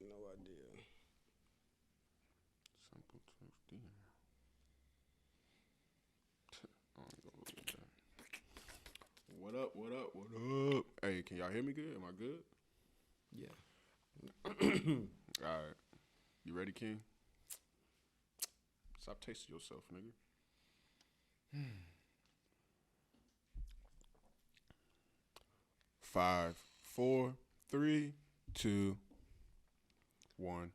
No idea. Simple truth, damn. I ain't gonna look at that. What up? What up? What up? Hey, can y'all hear me good? Am I good? Yeah. All right. You ready, King? Stop tasting yourself, nigga. Five, four, three, two, one.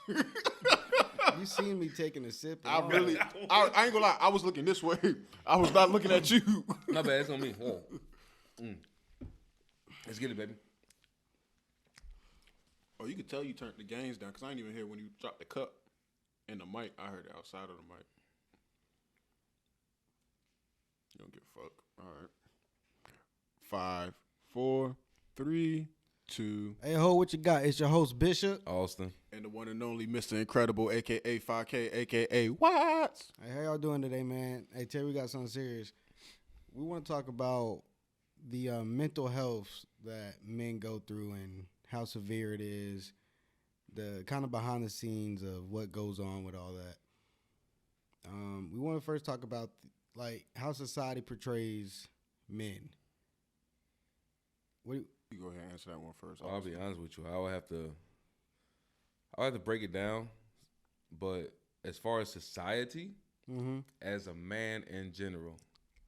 You seen me taking a sip. And I all really, that. I ain't gonna lie. I was looking this way. I was not looking at you. My bad, it's on me. Let's get it, baby. Oh, you could tell you turned the gains down because I ain't even hear when you dropped the cup and the mic. I heard it outside of the mic. You don't give a fuck. All right. 5, 4, 3, 2, Hey, ho, what you got? It's your host, Bishop. Austin. and the one and only Mr. Incredible, a.k.a. 5K, a.k.a. Watts. Hey, how y'all doing today, man? Hey, Terry, we got something serious. We want to talk about the mental health that men go through and how severe it is, the kind of behind the scenes of what goes on with all that. We want to first talk about like how society portrays men. What? You go ahead and answer that one first. I'll be honest with you. I'll have to break it down. But as far as society, Mm-hmm. as a man in general,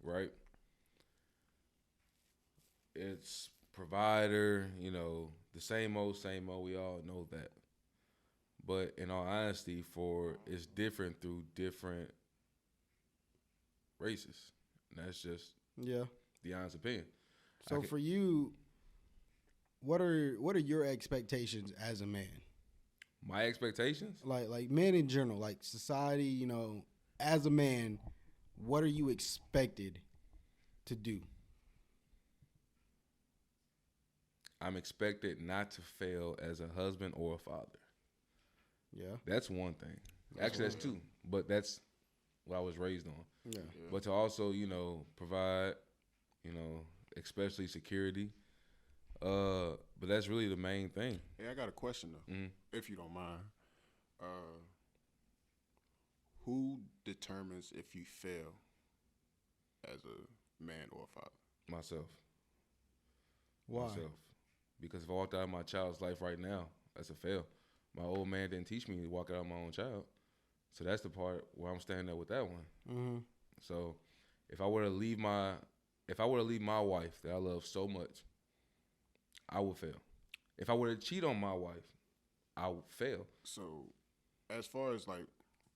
right? It's provider, the same old, same old. We all know that. But in all honesty, it's different through different races. And that's just Yeah. the honest opinion. So for you, what are your expectations as a man? My expectations? Like men in general, like society, as a man, what are you expected to do? I'm expected not to fail as a husband or a father. Yeah. That's one thing. Actually, that's two. But that's what I was raised on. Yeah. But to also, provide, especially security. But that's really the main thing. Hey, I got a question, though, if you don't mind. Who determines if you fail as a man or a father? Myself. Why? Myself. Because if I walked out of my child's life right now, that's a fail. My old man didn't teach me to walk out of my own child. So that's the part where I'm standing up with that one. Mm-hmm. So if I were to leave my wife that I love so much, I would fail. If I were to cheat on my wife, I would fail. So, as far as like,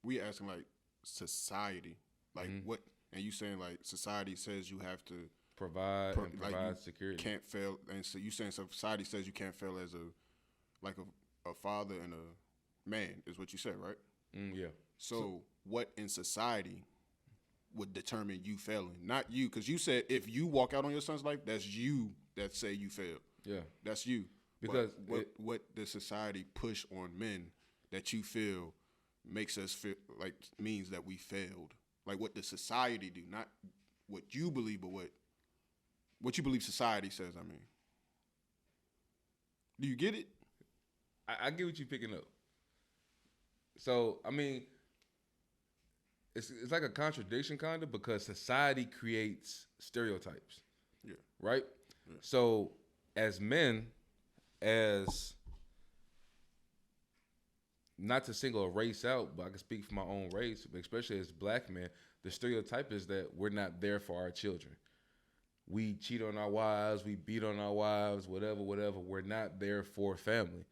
we asking like society, like what, and you saying like society says you have to Provide you security. can't fail, and so you saying society says you can't fail as a father and a man is what you said, right? Yeah. So what in society would determine you failing? Not you, because you said if you walk out on your son's life, that's you that say you failed. Yeah. That's you. Because but what does society push on men that you feel makes us feel like means that we failed? Like what does society do? Not what you believe, but what you believe society says. I mean, do you get it? I get what you're picking up. So, I mean, it's like a contradiction kind of because society creates stereotypes. Yeah. Right? Yeah. So, as men, as not to single a race out, but I can speak for my own race, but especially as black men, the stereotype is that we're not there for our children. We cheat on our wives, we beat on our wives, whatever. We're not there for family,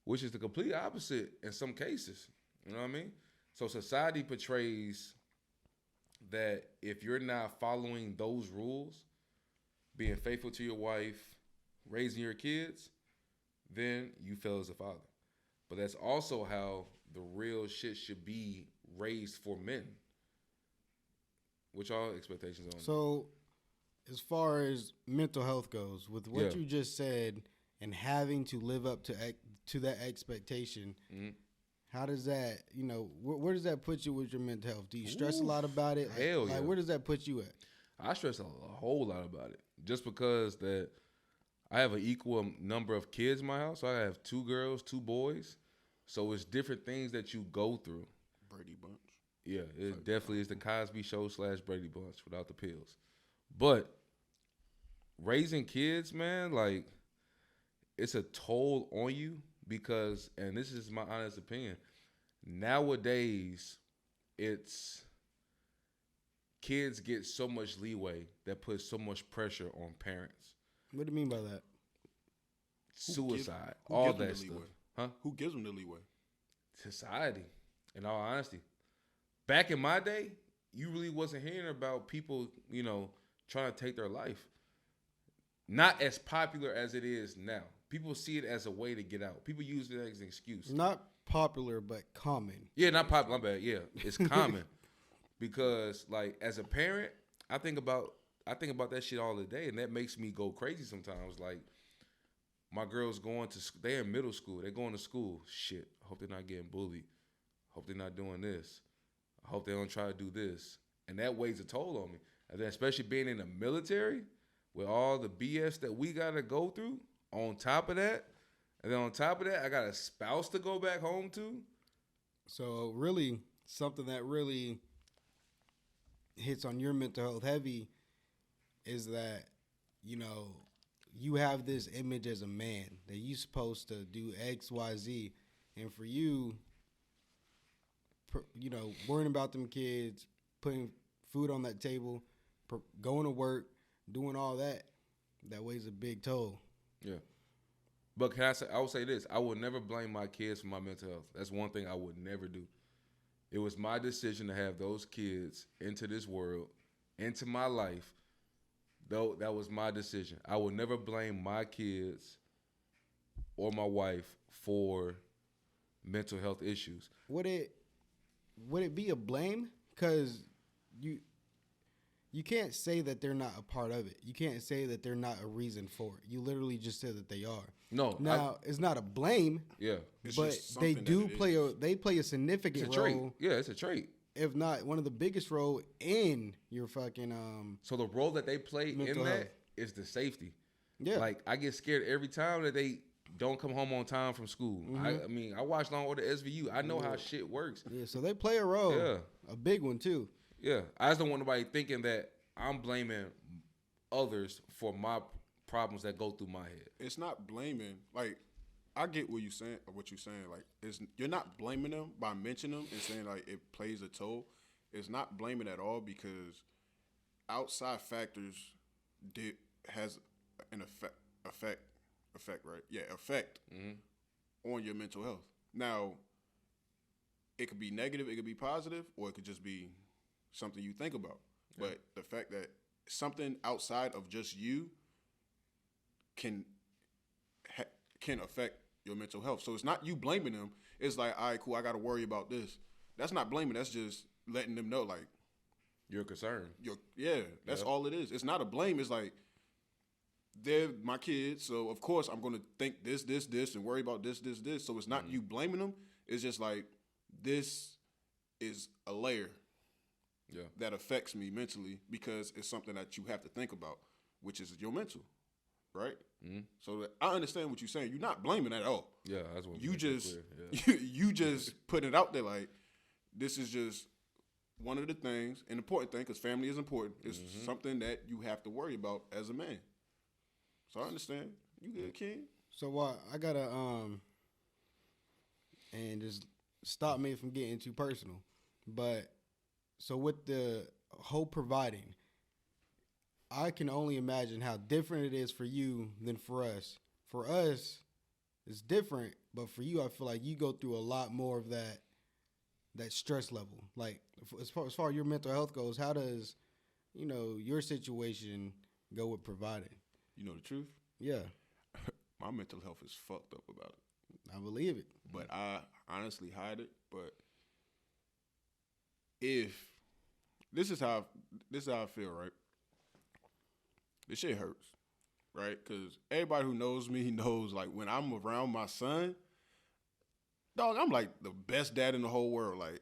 which is the complete opposite in some cases. You know what I mean? So society portrays that if you're not following those rules, being faithful to your wife, raising your kids, then you fail as a father. But that's also how the real shit should be raised for men. Which all expectations on. So, as far as mental health goes, with what you just said and having to live up to that expectation, how does that, where does that put you with your mental health? Do you stress a lot about it? Hell yeah. Like, where does that put you at? I stress a whole lot about it. Just because that I have an equal number of kids in my house. So I have 2 girls, 2 boys. So it's different things that you go through. Brady Bunch. Yeah, it definitely is the Cosby Show / Brady Bunch without the pills. But raising kids, man, like, it's a toll on you because, and this is my honest opinion, nowadays it's kids get so much leeway that puts so much pressure on parents. What do you mean by that? Suicide, who all gives them that the stuff. leeway? Huh? Who gives them the leeway? Society, in all honesty. Back in my day, you really wasn't hearing about people, trying to take their life. Not as popular as it is now. People see it as a way to get out. People use it as an excuse. Not popular, but common. Yeah, not popular. My bad. Yeah, it's common because, like, as a parent, I think about that shit all the day, and that makes me go crazy sometimes. Like, my girls they're in middle school. They're going to school. Shit, I hope they're not getting bullied. I hope they're not doing this. I hope they don't try to do this. And that weighs a toll on me. And then especially being in the military with all the BS that we got to go through on top of that. And then on top of that, I got a spouse to go back home to. So really, something that really hits on your mental health heavy is that, you have this image as a man that you're supposed to do X, Y, Z. And for you, worrying about them kids, putting food on that table, going to work, doing all that weighs a big toll. Yeah. But I would say this. I would never blame my kids for my mental health. That's one thing I would never do. It was my decision to have those kids into this world, into my life. Though that was my decision. I will never blame my kids or my wife for mental health issues. Would it be a blame? Because you can't say that they're not a part of it. You can't say that they're not a reason for it. You literally just said that they are. No. Now it's not a blame. Yeah. But they do play a significant role. Yeah, it's a trait. If not one of the biggest role in your fucking So the role that they play in health. that is the safety. Yeah. Like, I get scared every time that they don't come home on time from school. Mm-hmm. I watch Law & Order SVU. I know how shit works. Yeah, so they play a role. Yeah. A big one too. Yeah. I just don't want nobody thinking that I'm blaming others for my problems that go through my head. It's not blaming. Like, I get what you're saying. Like, you're not blaming them by mentioning them and saying, like, it plays a toll. It's not blaming at all because outside factors has an effect, right? Yeah, effect on your mental health. Now, it could be negative, it could be positive, or it could just be something you think about. Yeah. But the fact that something outside of just you can affect your mental health. So it's not you blaming them. It's like, all right, cool, I got to worry about this. That's not blaming. That's just letting them know, like, you're concerned. That's all it is. It's not a blame. It's like, they're my kids, so of course I'm going to think this, and worry about this. So it's not you blaming them. It's just like, this is a layer that affects me mentally because it's something that you have to think about, which is your mental, right? Mm-hmm. So I understand what you're saying. You're not blaming at all. Yeah, that's what you just you just put it out there like, this is just one of the things, an important thing, because family is important. It's something that you have to worry about as a man. So I understand. You good, King? So I gotta and just stop me from getting too personal, but so with the whole providing, I can only imagine how different it is for you than for us. For us, it's different, but for you, I feel like you go through a lot more of that stress level. Like, as far as your mental health goes, how does, your situation go with providing? You know the truth? Yeah. My mental health is fucked up about it. I believe it. But I honestly hide it. But if this is how I feel, right? This shit hurts, right? Because everybody who knows me knows, like, when I'm around my son, dog, I'm like the best dad in the whole world. Like,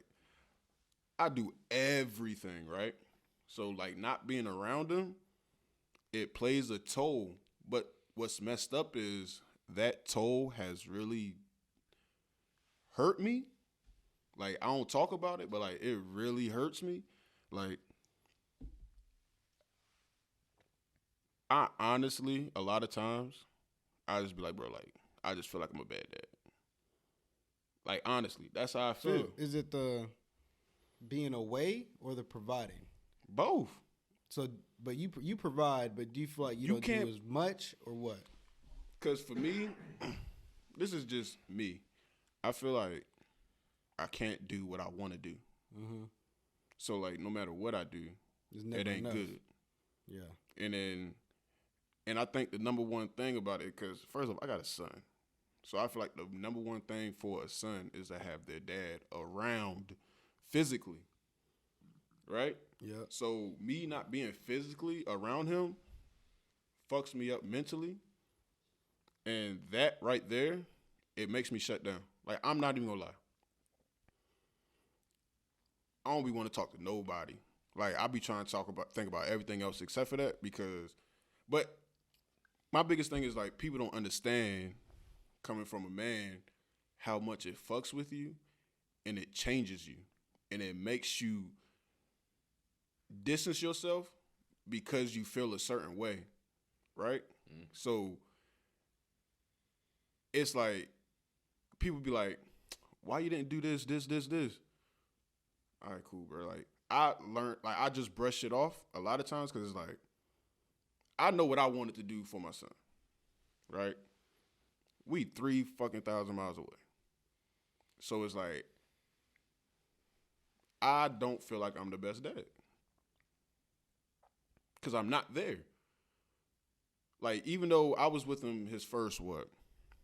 I do everything, right? So, like, not being around him, it plays a toll. But what's messed up is that toll has really hurt me. Like, I don't talk about it, but like it really hurts me. Like, I honestly, a lot of times, I just be like, bro, like, I just feel like I'm a bad dad. Like, honestly, that's how I feel. So is it the being away or the providing? Both. So, but you provide, but do you feel like you don't do as much or what? Because for me, this is just me. I feel like I can't do what I want to do. Mm-hmm. So, like, no matter what I do, it ain't enough. Good. Yeah. And I think the number one thing about it, because first off, I got a son. So I feel like the number one thing for a son is to have their dad around physically. Right? Yeah. So me not being physically around him fucks me up mentally. And that right there, it makes me shut down. Like, I'm not even gonna lie. I don't be want to talk to nobody. Like, I be trying to think about everything else except for that but my biggest thing is, like, people don't understand, coming from a man, how much it fucks with you and it changes you and it makes you distance yourself because you feel a certain way, right? Mm. So it's like people be like, why you didn't do this? All right, cool, bro. Like, I learned, like, I just brush it off a lot of times because it's like, I know what I wanted to do for my son, right? We 3,000 miles away. So it's like, I don't feel like I'm the best dad. Because I'm not there. Like, even though I was with him his first,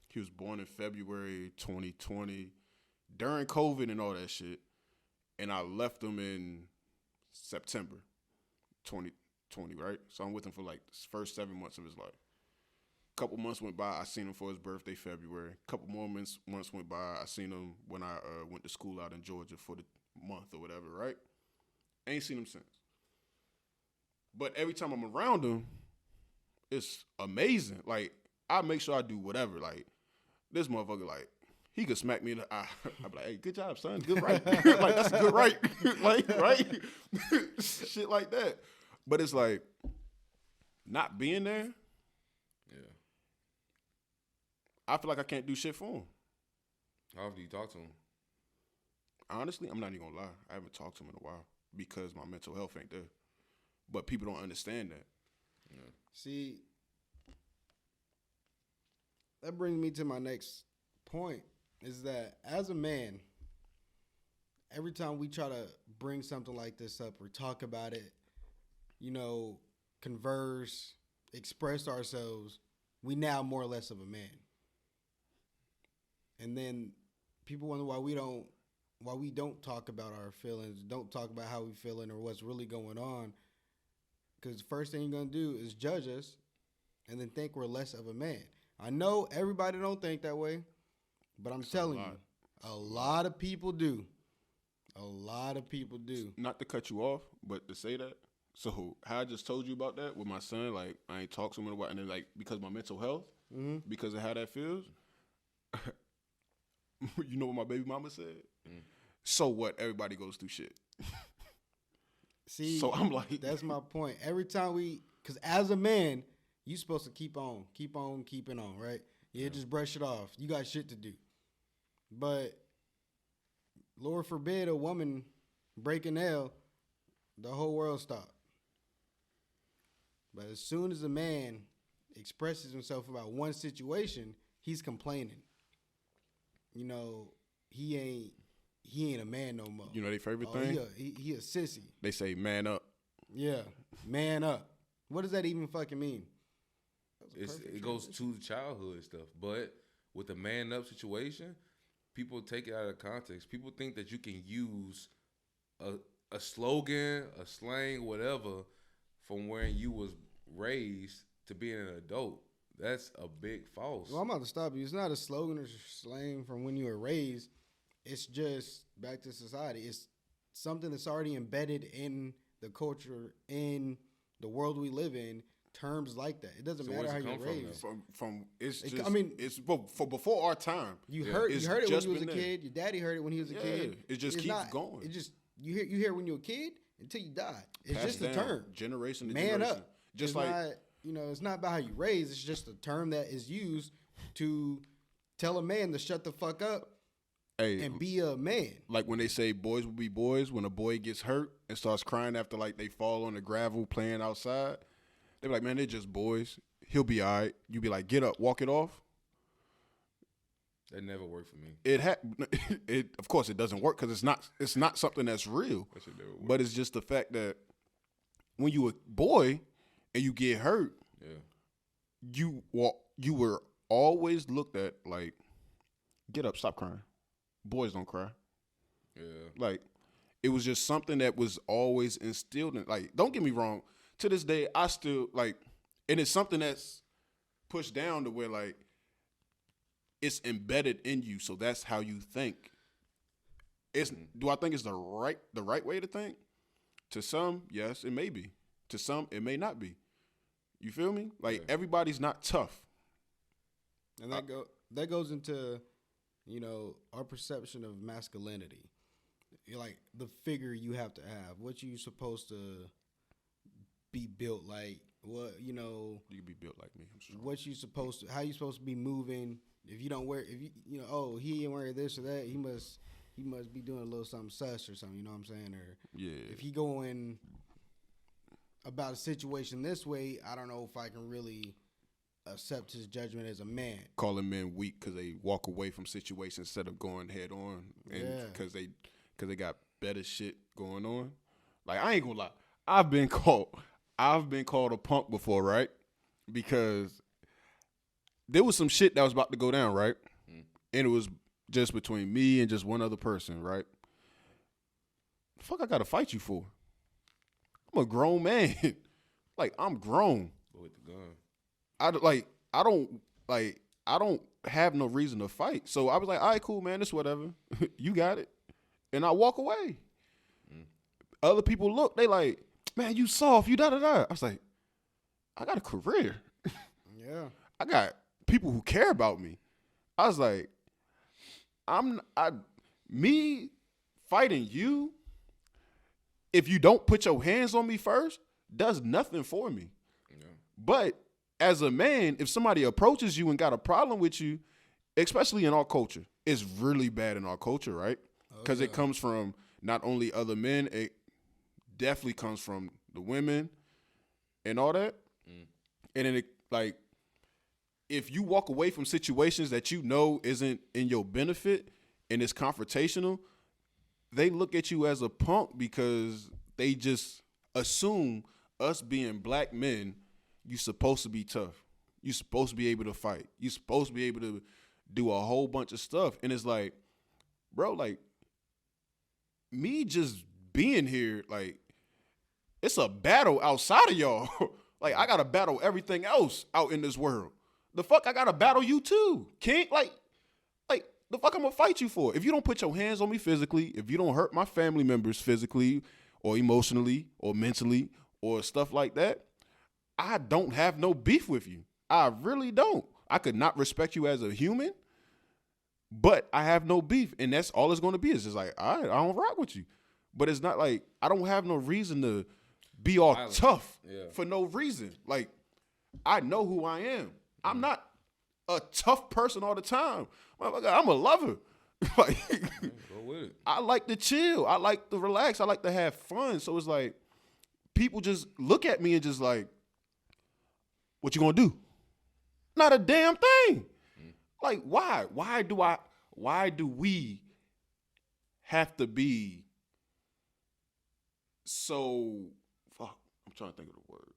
he was born in February 2020, during COVID and all that shit. And I left him in September 2020, right? So I'm with him for like the first 7 months of his life. A couple months went by, I seen him for his birthday, February. A couple more months went by, I seen him when I went to school out in Georgia for the month or whatever, right? Ain't seen him since. But every time I'm around him, it's amazing. Like, I make sure I do whatever. Like, this motherfucker, like, he could smack me in the eye. I'd be like, hey, good job, son. Good right. Like, that's a good right. Like, right? Shit like that. But it's like, not being there, yeah, I feel like I can't do shit for him. How often do you talk to him? Honestly, I'm not even gonna lie. I haven't talked to him in a while because my mental health ain't there. But people don't understand that. Yeah. See, that brings me to my next point, is that as a man, every time we try to bring something like this up or talk about it, converse, express ourselves, we now more or less of a man. And then people wonder why we don't talk about our feelings, don't talk about how we feeling or what's really going on. Because the first thing you're going to do is judge us and then think we're less of a man. I know everybody don't think that way, but I'm telling you, a lot of people do. A lot of people do. Not to cut you off, but to say that. So how I just told you about that with my son, like, I ain't talked to him in a while, and then, like, because of my mental health, because of how that feels, you know what my baby mama said? So what? Everybody goes through shit. See, so I'm like, that's my point. Every time because as a man, you supposed to keeping on, right? Yeah, just brush it off. You got shit to do. But Lord forbid a woman break a nail, the whole world stop. But as soon as a man expresses himself about one situation, he's complaining. He ain't a man no more. You know their favorite thing? He a sissy. They say man up. Yeah, man up. What does that even fucking mean? It goes to childhood stuff. But with the man up situation, people take it out of context. People think that you can use a slogan, a slang, whatever, from where you was raised to being an adult. That's a big false. Well, I'm about to stop you. It's not a slogan or slang from when you were raised. It's just back to society. It's something that's already embedded in the culture, in the world we live in, terms like that. It doesn't So matter where's how it you're come from, raised. From it's It- just I mean- it's for before our time. You Yeah. heard It's it when just you was a been there. kid. Your daddy heard it when he was a Yeah, kid. it just It's keeps going. It just you hear when you're a kid until you die. It's Passed just a down, term. generation to Man generation. up. Just It's like not, it's not about how you raise. It's just a term that is used to tell a man to shut the fuck up hey, and be a man. like when they say boys will be boys, when a boy gets hurt and starts crying after like they fall on the gravel playing outside, they be like, man, they're just boys. He'll be all right. You be like, get up, walk it off. That never worked for me. It of course it doesn't work because it's not something that's real. That shit never worked. But it's just the fact that when you a boy and you get hurt, Yeah. you were always looked at like, get up, stop crying. Boys don't cry. Yeah. Like, it was just something that was always instilled in. Like, don't get me wrong. To this day, I still like, and it's something that's pushed down to where like it's embedded in you. So that's how you think. Do I think it's the right way to think? To some, yes, it may be. To some, it may not be. You feel me? Like everybody's not tough. And that goes into, our perception of masculinity. Like the figure you have to have, what you supposed to be built like, what You can be built like me. I'm sure. what you supposed to, how you supposed to be moving. If you don't wear, oh, he ain't wearing this or that, he must be doing a little something sus or something. You know what I'm saying? Or Yeah. if he going about a situation this way, I don't know if I can really accept his judgment as a man. Calling men weak because they walk away from situations instead of going head on, and because they got better shit going on. Like, I ain't gonna lie, I've been called a punk before, right? Because there was some shit that was about to go down, right? And it was just between me and just one other person, right? The fuck I gotta fight you for? I'm a grown man. Like, I'm grown. But with the gun. I don't have no reason to fight. So I was like, all right, cool, man, it's whatever. You got it. And I walk away. Other people look, they like, man, you soft, you da-da-da. I was like, I got a career. Yeah. I got people who care about me. I was like, me fighting you, if you don't put your hands on me first, does nothing for me. Yeah. But as a man, if somebody approaches you and got a problem with you, especially in our culture, it's really bad in our culture, right? Because it comes from not only other men, it definitely comes from the women and all that. And then if you walk away from situations that you know isn't in your benefit and it's confrontational, they look at you as a punk because they just assume us being black men, you supposed to be tough. You supposed to be able to fight. You supposed to be able to do a whole bunch of stuff. And it's like, bro, like, me just being here, like, it's a battle outside of y'all. Like, I got to battle everything else out in this world. The fuck I got to battle you too, King? Like, the fuck I'm going to fight you for? If you don't put your hands on me physically, if you don't hurt my family members physically or emotionally or mentally or stuff like that, I don't have no beef with you. I really don't. I could not respect you as a human, but I have no beef. And that's all it's going to be. It's just like, all right, I don't rock with you. But it's not like, I don't have no reason to be all tough for no reason. Like, I know who I am. I'm not a tough person all the time. I'm a lover. Like, Go with it. I like to chill. I like to relax. I like to have fun. So it's like, people just look at me and just like, what you gonna do? Not a damn thing. Like, why? Why do we have to be so, fuck, I'm trying to think of the word.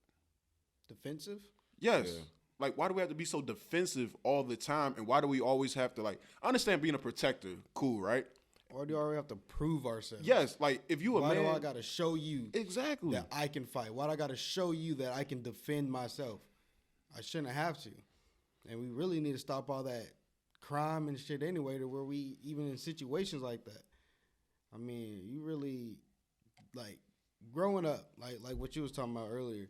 Defensive? Yes. Yeah. Like, why do we have to be so defensive all the time? And why do we always have to, like, I understand being a protector, cool, right? Or do I have to prove ourselves? Yes, like, if you a Why man. do I got to show you Exactly. that I can fight? Why do I got to show you that I can defend myself? I shouldn't have to. And we really need to stop all that crime and shit anyway, to where we, even in situations like that. I mean, you really, like, growing up, like what you was talking about earlier,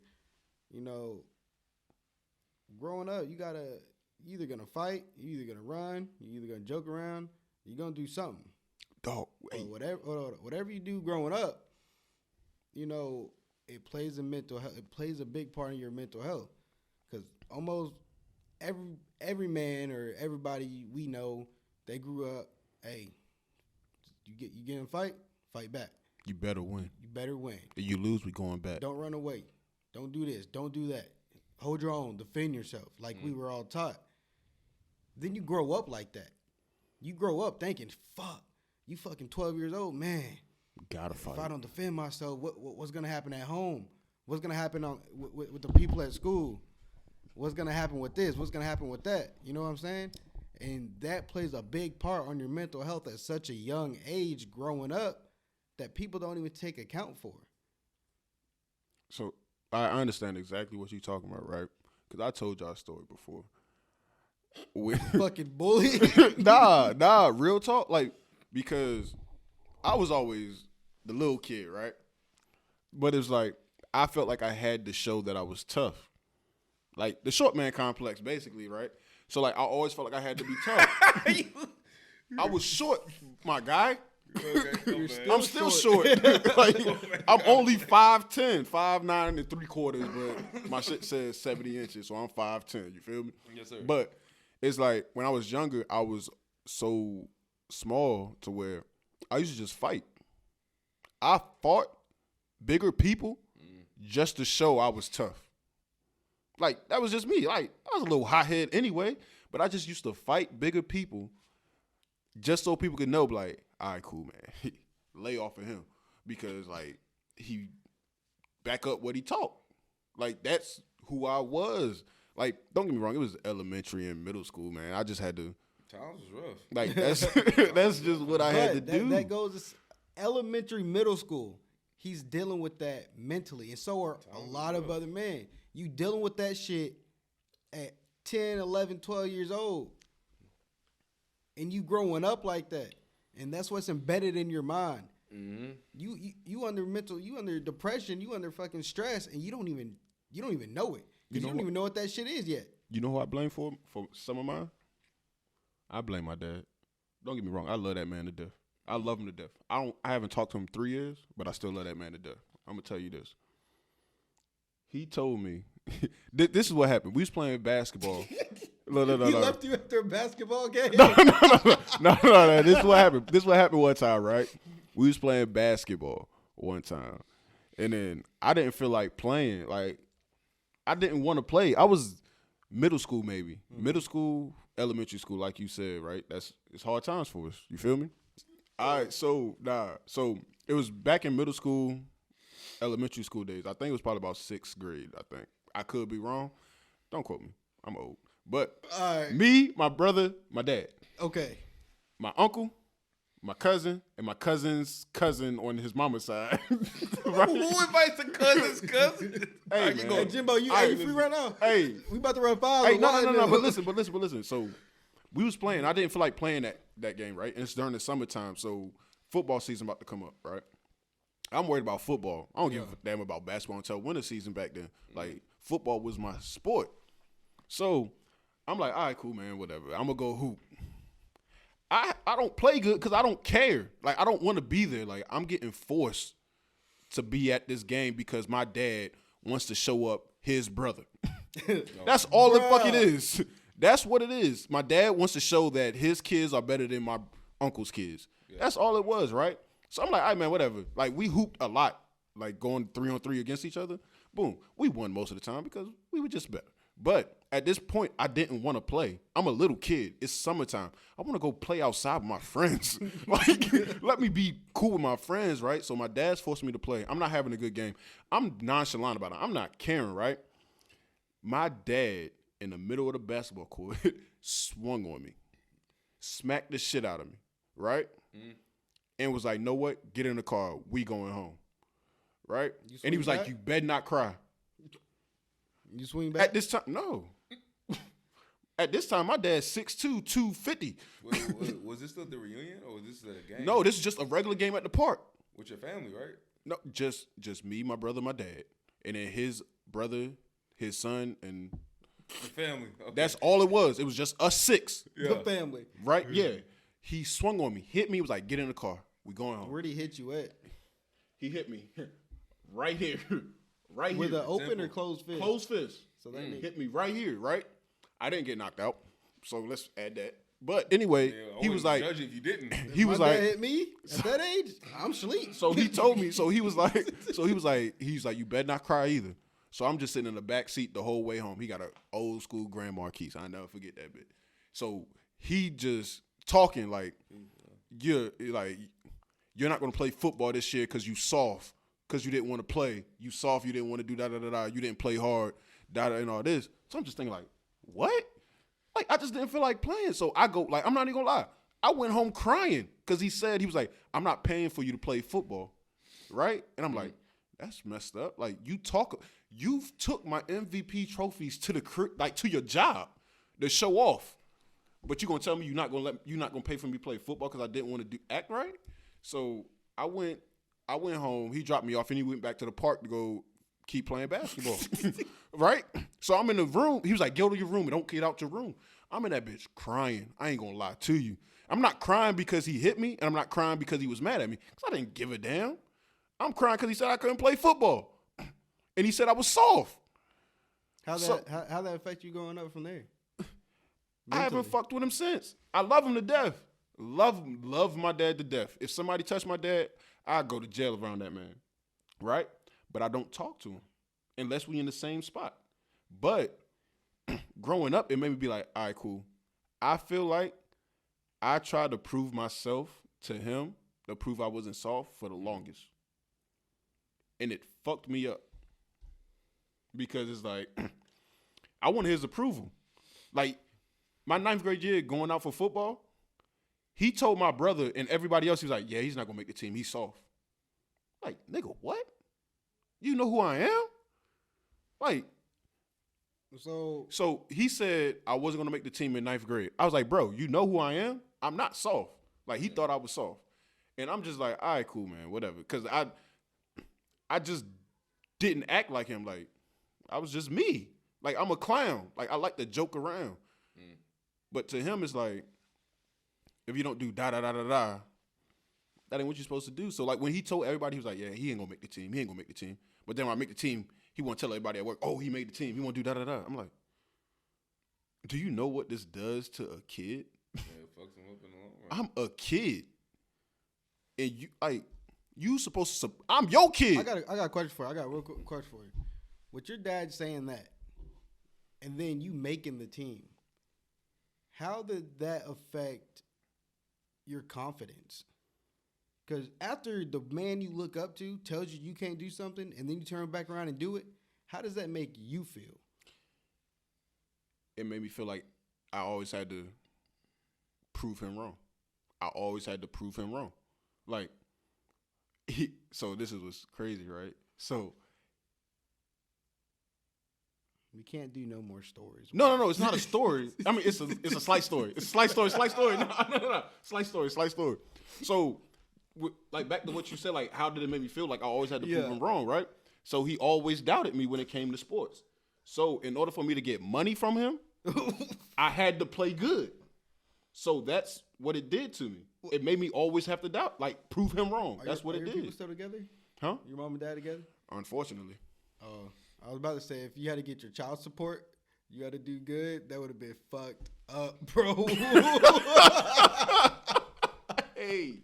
growing up, you either gonna fight, you either gonna run, you either gonna joke around, you gonna do something. Dog, Or whatever you do growing up, it plays it plays a big part in your mental health. Because almost every man or everybody we know, they grew up, hey, you get in a fight back. you better win. You better win. If you lose, we going back. Don't run away. Don't do this. Don't do that. Hold your own. Defend yourself like we were all taught. Then you grow up like that. You grow up thinking, fuck, you fucking 12 years old, man. Gotta fight. If I don't defend myself, what's going to happen at home? What's going to happen with the people at school? What's going to happen with this? What's going to happen with that? You know what I'm saying? And that plays a big part on your mental health at such a young age growing up that people don't even take account for. So I understand exactly what you're talking about, right? Because I told y'all a story before. Fucking bully. Nah, real talk. Like, because I was always the little kid, right? But it's like, I felt like I had to show that I was tough. Like, the short man complex, basically, right? So, like, I always felt like I had to be tough. I was short, my guy. Okay, I'm still short. Like, I'm only 5'10", 5'9" and 3/4, but my shit says 70 inches, so I'm 5'10". You feel me? Yes, sir. But it's like when I was younger, I was so small to where I used to just fight. I fought bigger people just to show I was tough. Like, that was just me. Like, I was a little hothead anyway, but I just used to fight bigger people just so people could know, like, all right, cool, man. Lay off of him. Because, like, he back up what he taught. Like, that's who I was. Like, don't get me wrong, it was elementary and middle school, man. I just had to. Times was rough. Like, that's just what I had to do. That goes to elementary, middle school. He's dealing with that mentally. And so are a lot of other men. You dealing with that shit at 10, 11, 12 years old. And you growing up like that. And that's what's embedded in your mind. Mm-hmm. You under depression, you under fucking stress, and you don't even know it. You don't even know what that shit is yet. You know who I blame for some of mine? I blame my dad. Don't get me wrong, I love that man to death. I love him to death. I haven't talked to him 3 years, but I still love that man to death. I'm gonna tell you this. He told me, this is what happened. We was playing basketball. No. He left you after a basketball game? No. This is what happened. This is what happened one time, right? We was playing basketball one time. And then I didn't feel like playing. Like, I didn't want to play. I was middle school maybe. Mm-hmm. Middle school, elementary school, like you said, right? It's hard times for us. You feel me? All right, so it was back in middle school, elementary school days. I think it was probably about 6th grade, I think. I could be wrong. Don't quote me. I'm old. But me, my brother, my dad. Okay. My uncle, my cousin, and my cousin's cousin on his mama's side. Right? Who invites a cousin's cousin? Hey, man. Hey, Jimbo, you free right now? Hey. We about to run 5. Hey, no. But listen. So we was playing. I didn't feel like playing that game, right? And it's during the summertime, so football season about to come up, right? I'm worried about football. I don't give a damn about basketball until winter season back then. Like, football was my sport. So I'm like, all right, cool, man, whatever. I'm going to go hoop. I don't play good because I don't care. Like, I don't want to be there. Like, I'm getting forced to be at this game because my dad wants to show up his brother. That's all the fuck it is. That's what it is. My dad wants to show that his kids are better than my uncle's kids. Yeah. That's all it was, right? So I'm like, all right, man, whatever. Like, we hooped a lot, like going 3-on-3 against each other. Boom. We won most of the time because we were just better. But at this point, I didn't want to play. I'm a little kid. It's summertime. I want to go play outside with my friends. Like, let me be cool with my friends, right? So my dad's forced me to play. I'm not having a good game. I'm nonchalant about it. I'm not caring, right? My dad, in the middle of the basketball court, swung on me, smacked the shit out of me, right? And was like, know what? Get in the car. We going home, right? And he was like, you better not cry. You swing back? At this time, no. At this time, my dad's 6'2", 250. Was this still the reunion or was this a game? No, this is just a regular game at the park. With your family, right? No, just me, my brother, my dad. And then his brother, his son, and The family. Okay. That's all it was. It was just us 6. Yeah. The family. Right? Yeah. He swung on me, hit me, was like, get in the car. We going home. Where'd he hit you at? He hit me right here. Right With here. an open or closed fist? Closed fist. So that Hit me right here, right? I didn't get knocked out. So let's add that. But anyway, he was like, judge you if you didn't. he was my like, dad hit me at that age. I'm sleep. so he told me, so he was like, you better not cry either. So I'm just sitting in the back seat the whole way home. He got an old school Grand Marquis. I never forget that bit. So he just talking like, you're not gonna play football this year because you soft, because you didn't want to play. You soft. You didn't want to do da. You didn't play hard, and all this. So I'm just thinking like, what? Like, I just didn't feel like playing. So I go, like, I'm not even gonna lie. I went home crying because he was like, I'm not paying for you to play football. Right? And I'm like, that's messed up. Like, you've took my MVP trophies to to your job to show off. But you gonna tell me you're not gonna pay for me to play football because I didn't want to act right? So I went home, he dropped me off, and he went back to the park to go keep playing basketball. Right? So I'm in the room. He was like, go to your room and don't get out your room. I'm in that bitch crying. I ain't gonna lie to you. I'm not crying because he hit me, and I'm not crying because he was mad at me, because I didn't give a damn. I'm crying because he said I couldn't play football. And he said I was soft. How that affect you growing up from there? I haven't fucked with him since. I love him to death. Love my dad to death. If somebody touched my dad, I'd go to jail around that man. Right? But I don't talk to him unless we in the same spot. But growing up, it made me be like, all right, cool. I feel like I tried to prove myself to him, to prove I wasn't soft for the longest. And it fucked me up. Because it's like, I wanted his approval. Like, my 9th grade year going out for football, he told my brother and everybody else, he was like, yeah, he's not going to make the team. He's soft. Like, nigga, what? You know who I am? Like, so he said I wasn't going to make the team in 9th grade. I was like, bro, you know who I am? I'm not soft. Like, he thought I was soft. And I'm just like, all right, cool, man, whatever. Because I just didn't act like him. Like, I was just me. Like, I'm a clown. Like, I like to joke around. But to him, it's like, if you don't do da, that ain't what you're supposed to do. So, like, when he told everybody, he was like, yeah, he ain't going to make the team. He ain't going to make the team. But then when I make the team, he want to tell everybody at work, oh, he made the team. He want to do da. I'm like, do you know what this does to a kid? Yeah, it fucks him up in the long run. I'm a kid. And you supposed to, I'm your kid. I got a question for you. I got a real quick question for you. With your dad saying that, and then you making the team, how did that affect your confidence? Because after the man you look up to tells you can't do something, and then you turn back around and do it, how does that make you feel? It made me feel like I always had to prove him wrong. I always had to prove him wrong. Like, so this is what's crazy, right? So we can't do no more stories. No, it's not a story. I mean, it's a slight story. It's a slight story. No. Slight story. So, like, back to what you said, like, how did it make me feel? Like, I always had to prove him wrong, right? So he always doubted me when it came to sports. So in order for me to get money from him, I had to play good. So that's what it did to me. It made me always have to doubt, like, prove him wrong. That's what it did. Are your people still together? Huh? Your mom and dad together? Unfortunately. Oh, I was about to say, if you had to get your child support, you had to do good, that would have been fucked up, bro. Hey.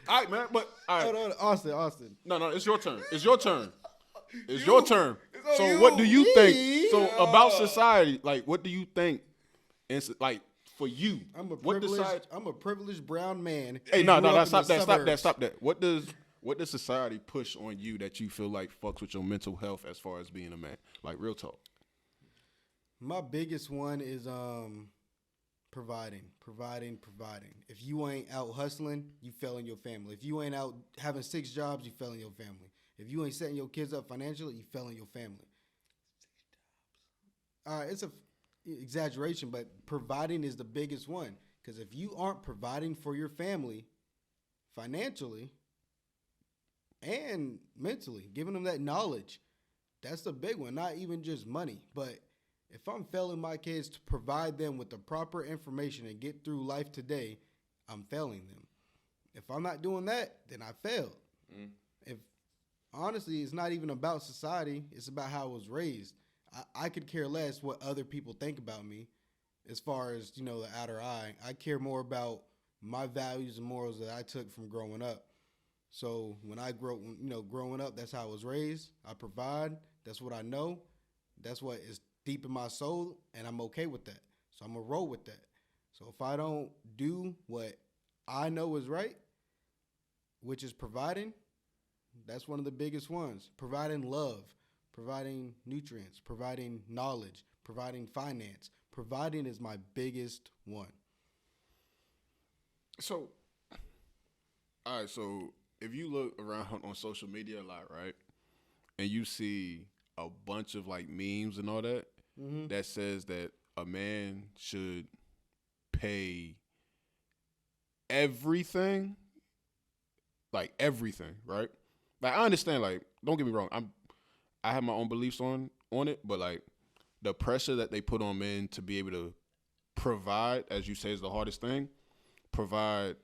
All right, man. But all right. Hold on, Austin. No, it's your turn. It's your turn. So what do you think? So about society, like, what do you think? Like, for you, I'm a privileged brown man. Hey, no, stop that. What does society push on you that you feel like fucks with your mental health as far as being a man? Like, real talk. My biggest one is providing. If you ain't out hustling, you fail in your family. If you ain't out having 6 jobs, you fail in your family. If you ain't setting your kids up financially, you fail in your family. 6 jobs. It's a exaggeration, but providing is the biggest one. Because if you aren't providing for your family financially, and mentally, giving them that knowledge. That's the big one. Not even just money, but if I'm failing my kids to provide them with the proper information and get through life today, I'm failing them. If I'm not doing that, then I failed. If honestly, it's not even about society, it's about how I was raised. I could care less what other people think about me as far as, the outer eye. I care more about my values and morals that I took from growing up. So when growing up, that's how I was raised. I provide. That's what I know. That's what is deep in my soul, and I'm okay with that. So I'm going to roll with that. So if I don't do what I know is right, which is providing, that's one of the biggest ones. Providing love, providing nutrients, providing knowledge, providing finance. Providing is my biggest one. So, all right, so if you look around on social media a lot, right, and you see a bunch of like memes and all that, that says that a man should pay everything, like everything, right? Like I understand, like don't get me wrong, I have my own beliefs on it, but like the pressure that they put on men to be able to provide, as you say, is the hardest thing. Provide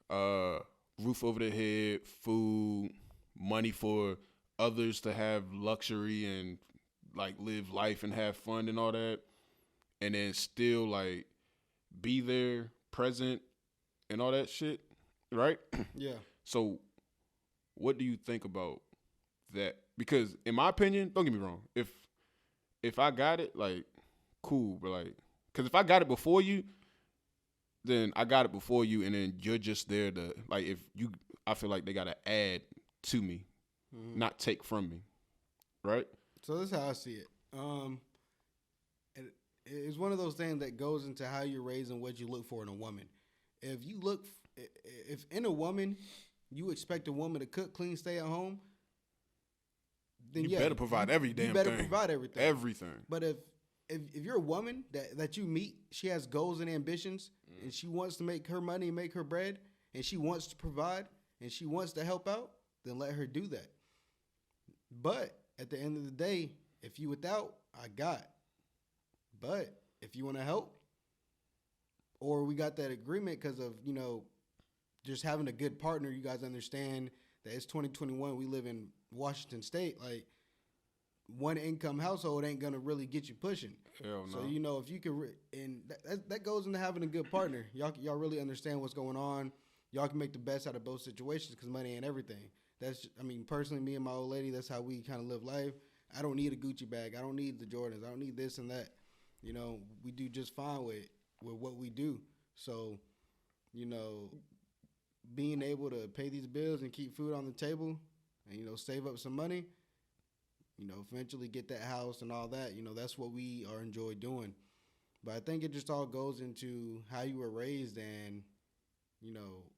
roof over their head, food, money for others to have luxury and like live life and have fun and all that, and then still like be there, present, and all that shit, right? Yeah. So, what do you think about that? Because in my opinion, don't get me wrong, if I got it, like, cool, but like, because if I got it before you, then I got it before you, and then you're just there to like, I feel like they gotta add to me, not take from me, right? So this is how I see it. It's one of those things that goes into how you're raised and what you look for in a woman. If in a woman you expect a woman to cook, clean, stay at home, then you better provide every damn thing. You better provide everything. Everything. But if you're a woman that you meet, she has goals and ambitions, and she wants to make her money and make her bread, and she wants to provide, and she wants to help out, then let her do that. But at the end of the day, if you without, I got. But if you want to help, or we got that agreement because of, just having a good partner, you guys understand that it's 2021, we live in Washington State, like one income household ain't gonna really get you pushing. Hell no. So if you can, and that goes into having a good partner. Y'all really understand what's going on. Y'all can make the best out of both situations because money ain't everything. Personally, me and my old lady, that's how we kind of live life. I don't need a Gucci bag. I don't need the Jordans. I don't need this and that. We do just fine with what we do. So, being able to pay these bills and keep food on the table and, save up some money, eventually get that house and all that, that's what we are enjoy doing. But I think it just all goes into how you were raised and,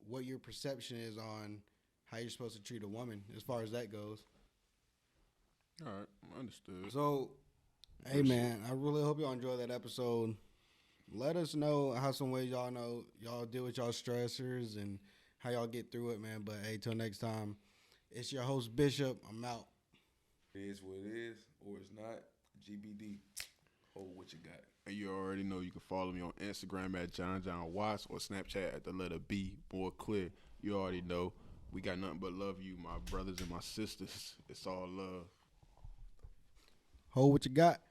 what your perception is on how you're supposed to treat a woman as far as that goes. All right, understood. So, hey, man, I really hope y'all enjoy that episode. Let us know how some ways y'all deal with y'all stressors and how y'all get through it, man. But, hey, till next time, it's your host, Bishop. I'm out. It is what it is, or it's not. GBD. Hold what you got. And you already know you can follow me on Instagram at John Watts or Snapchat at the letter B, more clear. You already know. We got nothing but love you, my brothers and my sisters. It's all love. Hold what you got.